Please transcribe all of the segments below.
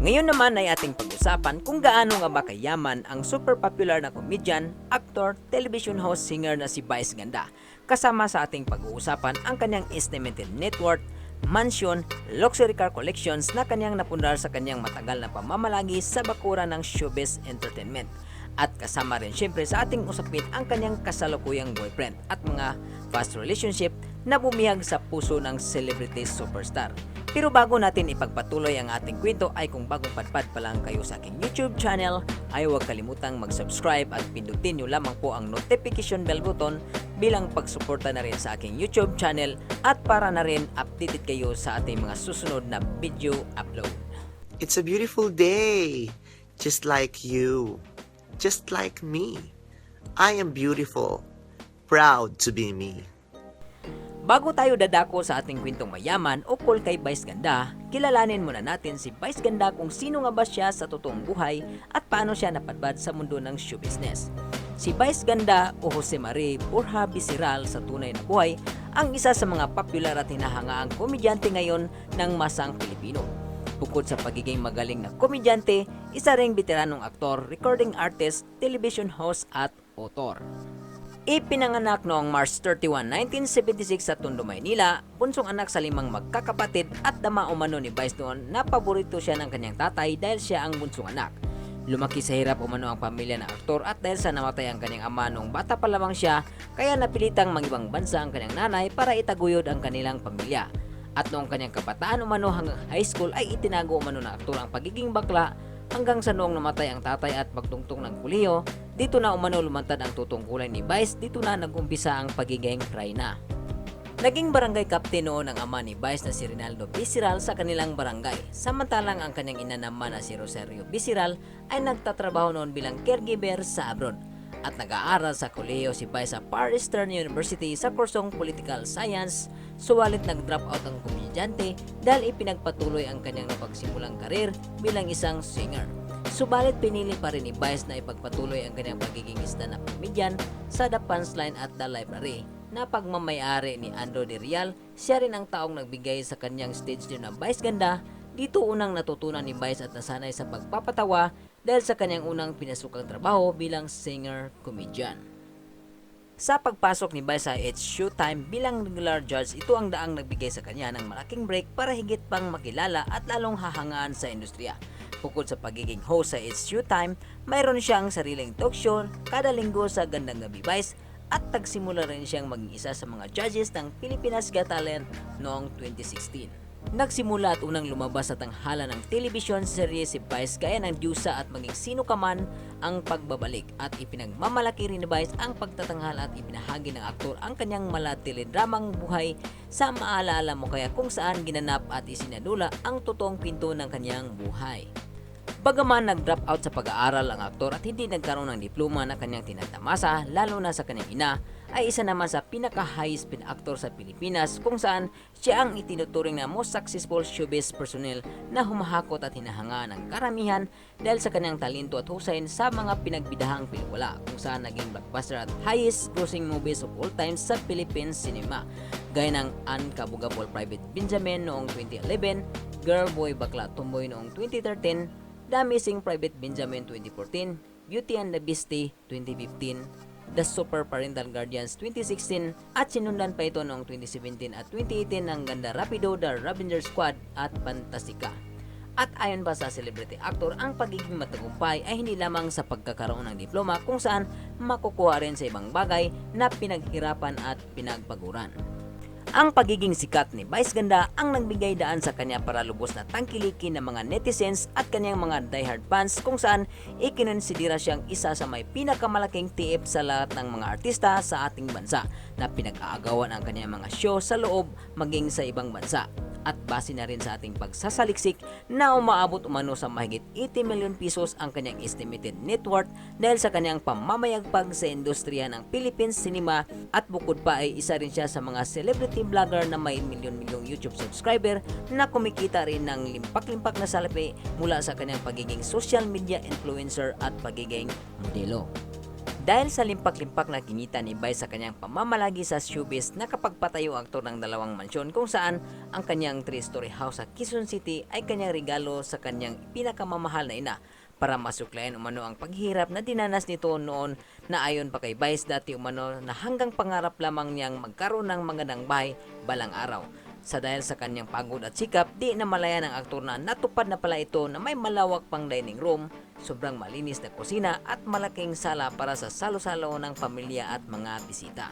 Ngayon naman ay ating pag-usapan kung gaano nga ba kayaman ang super popular na comedian, actor, television host, singer na si Vice Ganda. Kasama sa ating pag-uusapan ang kanyang estimated net worth, mansion, luxury car collections na kanyang napundar sa kanyang matagal na pamamalagi sa bakuran ng showbiz entertainment. At kasama rin syempre sa ating usapin ang kanyang kasalukuyang boyfriend at mga past relationship na bumihag sa puso ng celebrity superstar. Pero bago natin ipagpatuloy ang ating kwento ay kung bagong padpad pa lang kayo sa aking YouTube channel ay huwag kalimutang mag-subscribe at pindutin nyo lamang po ang notification bell button bilang pagsuporta na rin sa aking YouTube channel at para na rin updated kayo sa ating mga susunod na video upload. It's a beautiful day, just like you, just like me. I am beautiful, proud to be me. Bago tayo dadako sa ating kwentong mayaman ukol kay Vice Ganda, kilalanin muna natin si Vice Ganda kung sino nga ba siya sa totoong buhay at paano siya napadpad sa mundo ng show business. Si Vice Ganda o Jose Marie Borja Bisiral sa tunay na buhay ang isa sa mga popular at hinahangaang komedyante ngayon ng masang Pilipino. Bukod sa pagiging magaling na komedyante, isa ring veteranong aktor, recording artist, television host at author. Ipinanganak noong March 31, 1976 sa Tondo, Maynila, bunsong anak sa 5 magkakapatid at dama umano ni Vice noon na paborito siya ng kanyang tatay dahil siya ang bunsong anak. Lumaki sa hirap umano ang pamilya ng aktor at dahil sa namatay ang kanyang ama noong bata pa lamang siya, kaya napilitang mangibang bansa ang kanyang nanay para itaguyod ang kanilang pamilya. At noong kanyang kabataan umano hanggang high school ay itinago umano ng aktor ang pagiging bakla hanggang sa noong namatay ang tatay at magtungtong ng kuliyo, dito na umano lumantad ang tutungkulan ni Vice, dito na nag-umpisa ang pagiging reyna. Naging barangay captain noon ang ama ni Vice na si Rinaldo Bisiral sa kanilang barangay, samantalang ang kanyang ina naman na si Rosario Bisiral ay nagtatrabaho noon bilang caregiver sa abroad. At nag-aaral sa kolehiyo si Vice sa Far Eastern University sa kursong Political Science, suwalit nag-drop out ang komedyante dahil ipinagpatuloy ang kanyang napagsimulang karir bilang isang singer. Subalit pinili pa rin ni Vice na ipagpatuloy ang kanyang pagiging stand-up comedian sa The Punchline at The Library na pagmamayari ni Andrew De Real. Siya rin ang taong nagbigay sa kanyang stage name na Vice Ganda. Dito unang natutunan ni Vice at nasanay sa pagpapatawa dahil sa kanyang unang pinasukang trabaho bilang singer-comedian. Sa pagpasok ni Vice sa It's Showtime bilang regular judge, ito ang daang nagbigay sa kanya ng malaking break para higit pang makilala at lalong hahangaan sa industriya. Bukod sa pagiging host sa It's Showtime, mayroon siyang sariling talk show kada linggo sa Gandang Gabi Vice at tagsimula rin siyang maging isa sa mga judges ng Pilipinas Got Talent noong 2016. Nagsimula at unang lumabas sa tanghala ng television serye si Vice gaya ng Diyosa at Maging Sino Ka Man ang pagbabalik at ipinagmamalaki rin ni Vice ang pagtatanghal at ibinahagi ng aktor ang kanyang mala-teledramang buhay sa Maalaala Mo Kaya kung saan ginanap at isinadula ang totoong pinto ng kanyang buhay. Bagaman nag-drop out sa pag-aaral ang aktor at hindi nagkaroon ng diploma na kanyang tinatamasa lalo na sa kanyang ina, ay isa naman sa pinaka-highest paid actor sa Pilipinas kung saan siya ang itinuturing na most successful showbiz personnel na humahakot at hinahanga ng karamihan dahil sa kanyang talento at husay sa mga pinagbidahang pelikula kung saan naging blockbuster at highest grossing movies of all time sa Philippine cinema gaya ng Unkabugables Private Benjamin noong 2011, Girl Boy Bakla Tomboy noong 2013, The Amazing Private Benjamin 2014, Beauty and the Beastie 2015, The Super Parental Guardians 2016 at sinundan pa ito noong 2017 at 2018 ng Ganda Rapido, The Ravenger Squad at Fantastica. At ayon pa sa celebrity actor, ang pagiging matagumpay ay hindi lamang sa pagkakaroon ng diploma kung saan makukuha rin sa ibang bagay na pinaghirapan at pinagpaguran. Ang pagiging sikat ni Vice Ganda ang nagbigay daan sa kanya para lubos na tangkilikin ng mga netizens at kanyang mga diehard fans kung saan ikinonsidera siyang isa sa may pinakamalaking tiip sa lahat ng mga artista sa ating bansa na pinag-aagawan ang kanyang mga show sa loob maging sa ibang bansa. At base na rin sa ating pagsasaliksik na umaabot umano sa mahigit 80 million pesos ang kanyang estimated net worth dahil sa kanyang pamamayagpag sa industriya ng Philippine cinema at bukod pa ay isa rin siya sa mga celebrity vlogger na may milyon-milyong YouTube subscriber na kumikita rin ng limpak-limpak na salapi mula sa kanyang pagiging social media influencer at pagiging modelo. Dahil sa limpak-limpak na kinita ni Vice sa kanyang pamamalagi sa showbiz, nakapagpatayo ang aktor ng dalawang mansyon kung saan ang kanyang 3-story house sa Quezon City ay kanyang regalo sa kanyang pinakamamahal na ina para masuklayan umano ang paghirap na dinanas nito noon na ayon pa kay Vice dati umano na hanggang pangarap lamang niyang magkaroon ng magandang bahay balang araw. Sa dahil sa kanyang pagod at sikap, di na malaya ng aktor na natupad na pala ito na may malawak pang dining room, sobrang malinis na kusina at malaking sala para sa salo-salo ng pamilya at mga bisita.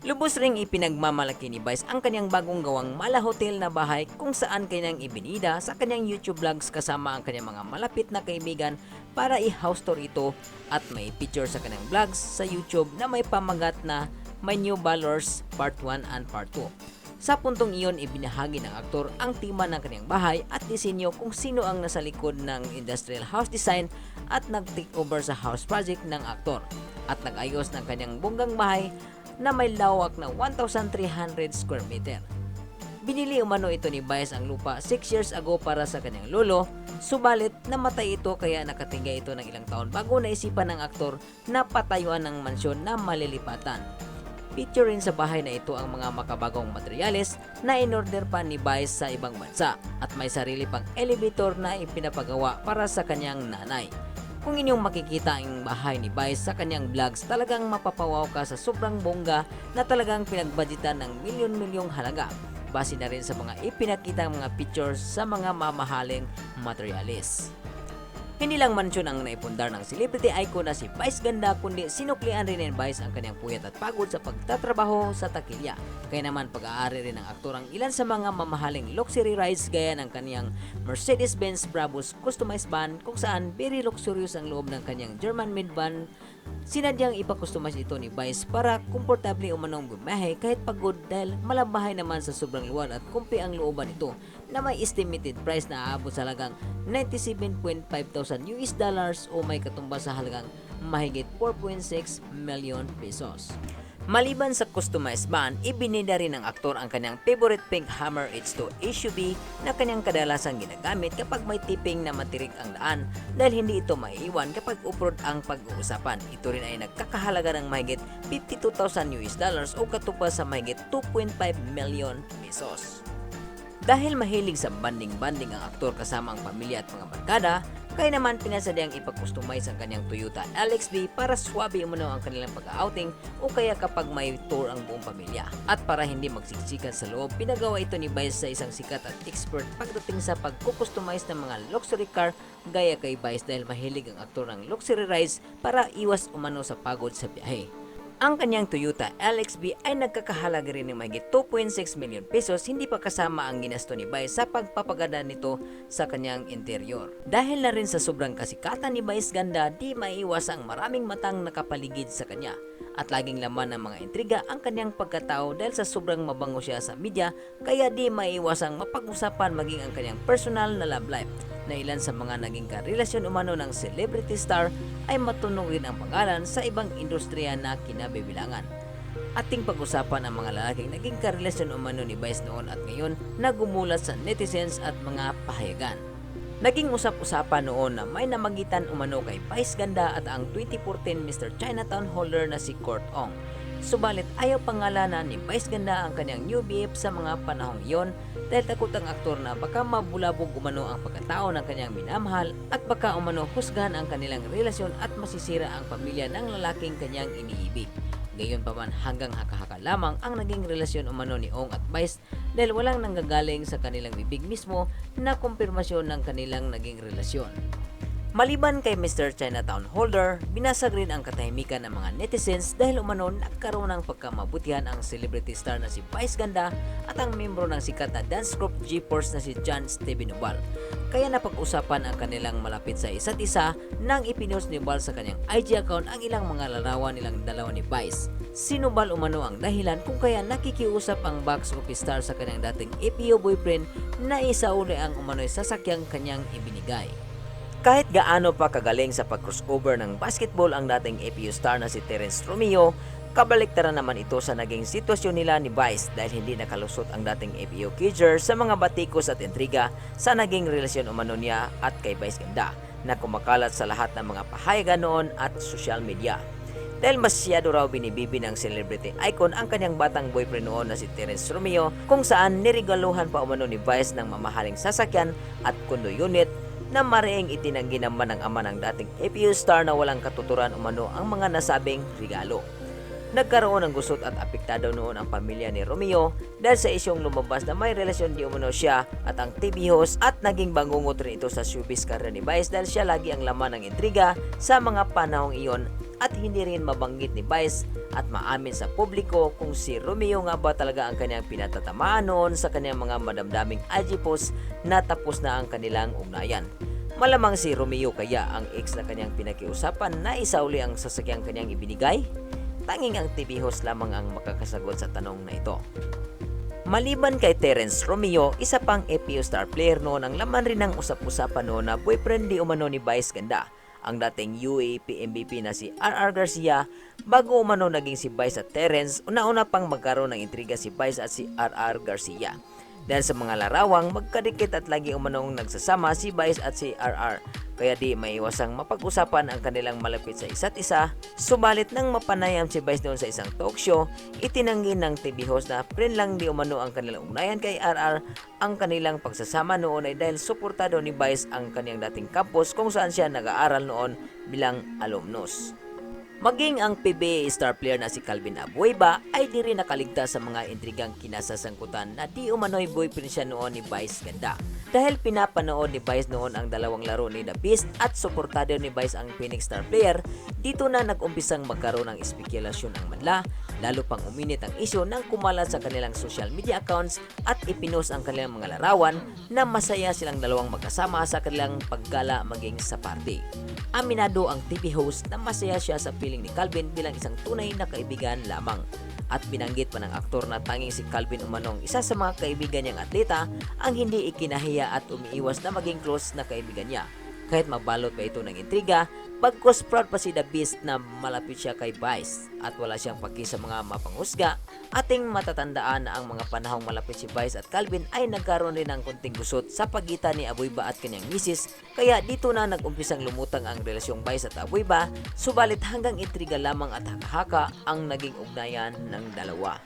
Lubos ring ipinagmamalaki ni Vice ang kanyang bagong gawang Mala Hotel na bahay kung saan kanyang ibinida sa kanyang YouTube vlogs kasama ang kanyang mga malapit na kaibigan para i-house tour ito at may picture sa kanyang vlogs sa YouTube na may pamagat na My New Ballers Part 1 and Part 2. Sa puntong iyon, ibinahagi ng aktor ang tema ng kanyang bahay at disenyo kung sino ang nasa likod ng industrial house design at nag-take over sa house project ng aktor at nag-ayos ng kanyang bonggang bahay na may lawak na 1,300 square meter. Binili umano ito ni Vice ang lupa 6 years ago para sa kanyang lolo, subalit namatay ito kaya nakatingga ito ng ilang taon bago naisipan ng aktor na patayuan ng mansyon na malilipatan. Feature rin sa bahay na ito ang mga makabagong materyales na in-order pa ni Vice sa ibang bansa at may sarili pang elevator na ipinapagawa para sa kanyang nanay. Kung inyong makikita ang bahay ni Vice sa kanyang vlogs, talagang mapapawaw ka sa sobrang bongga na talagang pinagbudgetan ng milyon-milyong halaga. Base na rin sa mga ipinakitang mga pictures sa mga mamahaling materyales. Hindi lang mansyon ang naipundar ng celebrity icon na si Vice Ganda kundi sinuklian rin ni Vice ang kanyang puyat at pagod sa pagtatrabaho sa takilya. Kaya naman pag-aari rin ng aktor ang ilan sa mga mamahaling luxury rides gaya ng kanyang Mercedes-Benz Brabus customized van kung saan very luxurious ang loob ng kanyang German-made van. Sinadyang ipakustomize ito ni Vice para komportable umanong bumahe kahit pagod dahil malabahay naman sa sobrang luwag at kumpi ang looban nito na may estimated price na aabot sa halagang 97.5 thousand US dollars o may katumbas sa halagang mahigit 4.6 million pesos. Maliban sa customized van, ibinida rin ng aktor ang kanyang favorite pink Hammer H2 SUV na kanyang kadalasang ginagamit kapag may tipping na matirik ang daan dahil hindi ito maiiwan kapag uprod ang pag-uusapan. Ito rin ay nagkakahalaga ng mahigit 52,000 US dollars o katumbas sa mahigit 2.5 million pesos. Dahil mahilig sa banding-banding ang aktor kasama ang pamilya at mga barkada, kaya naman pinasadyang ipag-customize ang kanyang Toyota LXV para swabe umano ang kanilang pag-outing o kaya kapag may tour ang buong pamilya. At para hindi magsiksikan sa loob, pinagawa ito ni Vice sa isang sikat at expert pagdating sa pag-customize ng mga luxury car gaya kay Vice dahil mahilig ang aktor ng luxury rides para iwas umano sa pagod sa biyahe. Ang kanyang Toyota LXV ay nagkakahalaga rin ng mahigit 2.6 million pesos, hindi pa kasama ang ginasto ni Vice sa pagpapaganda nito sa kanyang interior. Dahil na rin sa sobrang kasikatan ni Vice Ganda, di maiiwas ang maraming matang nakapaligid sa kanya. At laging laman ng mga intriga ang kanyang pagkatao dahil sa sobrang mabango siya sa media, kaya di maiiwasang mapag-usapan maging ang kanyang personal na love life na ilan sa mga naging karelasyon umano ng celebrity star ay matunog rin ang pangalan sa ibang industriya na kinabibilangan. Ating pag-usapan ang mga lalaking naging karelasyon umano ni Vice noon at ngayon na gumulat sa netizens at mga pahayagan. Naging usap-usapan noon na may namagitan umano kay Vice Ganda at ang 2014 Mr. Chinatown holder na si Court Ong. Subalit ayaw pangalanan ni Vice Ganda ang kanyang new BF sa mga panahong iyon dahil takot ang aktor na baka mabulabog umano ang pagkatao ng kanyang minamahal at baka umano husgahan ang kanilang relasyon at masisira ang pamilya ng lalaking kanyang iniibig. Gayon pa man hanggang haka-haka lamang ang naging relasyon umano ni Ong at Vice dahil walang nanggagaling sa kanilang bibig mismo na kumpirmasyon ng kanilang naging relasyon. Maliban kay Mr. Chinatown holder, binasag rin ang katahimikan ng mga netizens dahil umano nagkaroon ng pagkamabutihan ang celebrity star na si Vice Ganda at ang membro ng sikat na dance group G-Force na si John Steven Nubal. Kaya napag-usapan ang kanilang malapit sa isa't isa nang ipinost ni Nubal sa kanyang IG account ang ilang mga larawan nilang dalawa ni Vice. Si Nubal umano ang dahilan kung kaya nakikiusap ang box office star sa kanyang dating APO boyfriend na isauli ang umano'y sasakyang kanyang ibinigay. Kahit gaano pa kagaling sa pag-crossover ng basketball ang dating APO star na si Terence Romeo, kabaliktaran naman ito sa naging sitwasyon nila ni Vice dahil hindi nakalusot ang dating APO Kidger sa mga batikos at intriga sa naging relasyon umano niya at kay Vice Ganda. na kumakalat sa lahat ng mga pahayagan noon at social media. Dahil masyado raw binibibi ng celebrity icon ang kanyang batang boyfriend noon na si Terence Romeo, kung saan niregaluhan pa umano ni Vice ng mamahaling sasakyan at condo unit na mariing itinanggi naman ng ama ng dating APU star na walang katuturan umano ang mga nasabing regalo. Nagkaroon ng gusot at apektado noon ang pamilya ni Romeo dahil sa isyong lumabas na may relasyon di umano siya at ang TV host, at naging bangungot rin ito sa showbiz career ni Vice dahil siya lagi ang laman ng intriga sa mga panahong iyon, at hindi rin mabanggit ni Vice at maamin sa publiko kung si Romeo nga ba talaga ang kanyang pinatatamaan noon sa kanyang mga madamdaming IG post na tapos na ang kanilang ugnayan. Malamang si Romeo kaya ang ex na kanyang pinakiusapan na isauli ang sasakyang kanyang ibinigay? Tanging ang TV host lamang ang makakasagot sa tanong na ito. Maliban kay Terence Romeo, isa pang APU star player noon ang laman rin ng usap-usapan noon na boyfriend di umano ni Vice ganda, ang dating UAP MVP na si RR Garcia. Bago umano naging si Vice at Terence, una-una pang magkaroon ng intriga si Vice at si RR Garcia. Dahil sa mga larawang magkadikit at lagi umanong nagsasama si Vice at si RR, kaya di maiwasang mapag-usapan ang kanilang malapit sa isa't isa. Subalit nang mapanayam si Vice noon sa isang talk show, itinanggi ng TV host na friend lang di umano ang kanilang ugnayan kay RR. Ang kanilang pagsasama noon ay dahil suportado ni Vice ang kanyang dating campus kung saan siya nag-aaral noon bilang alumnus. Maging ang PBA star player na si Calvin Abueva ay di rin nakaligtas sa mga intrigang kinasasangkutan na di umano'y boyfriend siya noon ni Vice ganda. Dahil pinapanood ni Vice noon ang dalawang laro ni The Beast at suportado ni Vice ang Phoenix star player, dito na nag-umpisang magkaroon ng espekulasyon ang manla, lalo pang uminit ang isyu nang kumalat sa kanilang social media accounts at ipinost ang kanilang mga larawan na masaya silang dalawang magkasama sa kanilang paggala maging sa party. Aminado ang TV host na masaya siya sa piling ni Calvin bilang isang tunay na kaibigan lamang. At binanggit pa ng aktor na tanging si Calvin umanong isa sa mga kaibigan niyang atleta ang hindi ikinahiya at umiiwas na maging close na kaibigan niya. Kahit mabalot pa ito ng intriga, bagkus proud pa si The Beast na malapit siya kay Vice at wala siyang paki sa mga mapanghusga. Ating matatandaan na ang mga panahong malapit si Vice at Calvin ay nagkaroon rin ng kunting gusot sa pagitan ni Abueva at kanyang misis, kaya dito na nag-umpisang lumutang ang relasyong Vice at Abueva, subalit hanggang intriga lamang at haka-haka ang naging ugnayan ng dalawa.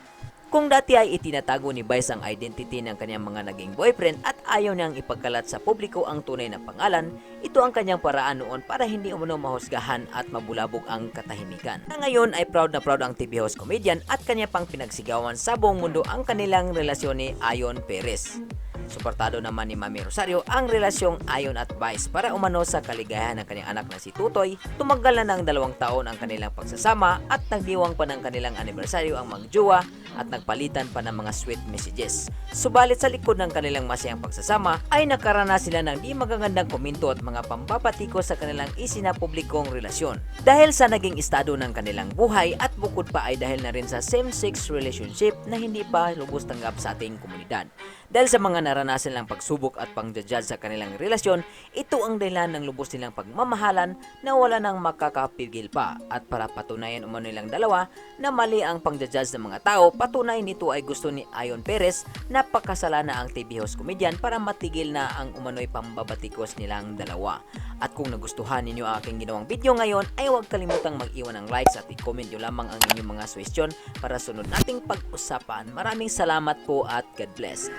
Kung dati ay itinatago ni Vice ang identity ng kanyang mga naging boyfriend at ayaw niyang ipagkalat sa publiko ang tunay na pangalan, ito ang kanyang paraan noon para hindi umano mahusgahan at mabulabog ang katahimikan. Ngayon ay proud na proud ang TV host comedian at kanya pang pinagsigawan sa buong mundo ang kanilang relasyon ni Ayon Perez. Suportado naman ni Mami Rosario ang relasyong Ayon at Vice para umano sa kaligayahan ng kanyang anak na si Tutoy. Tumagal na ng 2 taon ang kanilang pagsasama at nagdiwang pa ng kanilang anibersaryo ang magjowa at nagpalitan pa ng mga sweet messages. Subalit sa likod ng kanilang masayang pagsasama ay nakaranas sila ng di magagandang komento at mga pambabatiko sa kanilang isinapublikong relasyon. Dahil sa naging estado ng kanilang buhay at bukod pa ay dahil na rin sa same-sex relationship na hindi pa lubos tanggap sa ating komunidad. Dahil sa mga naranasan nilang pagsubok at pang-judge sa kanilang relasyon, ito ang dahilan ng lubos nilang pagmamahalan na wala nang makakapigil pa. At para patunayan umano nilang dalawa na mali ang pang-judge ng mga tao, patunay nito ay gusto ni Ayon Perez na pakasala na ang TV host comedian para matigil na ang umano'y pambabatikos nilang dalawa. At kung nagustuhan ninyo ang aking ginawang video ngayon, ay huwag kalimutang mag-iwan ng likes at i-comment nyo lamang ang inyong mga suggestion para sunod nating pag-usapan. Maraming salamat po at God bless.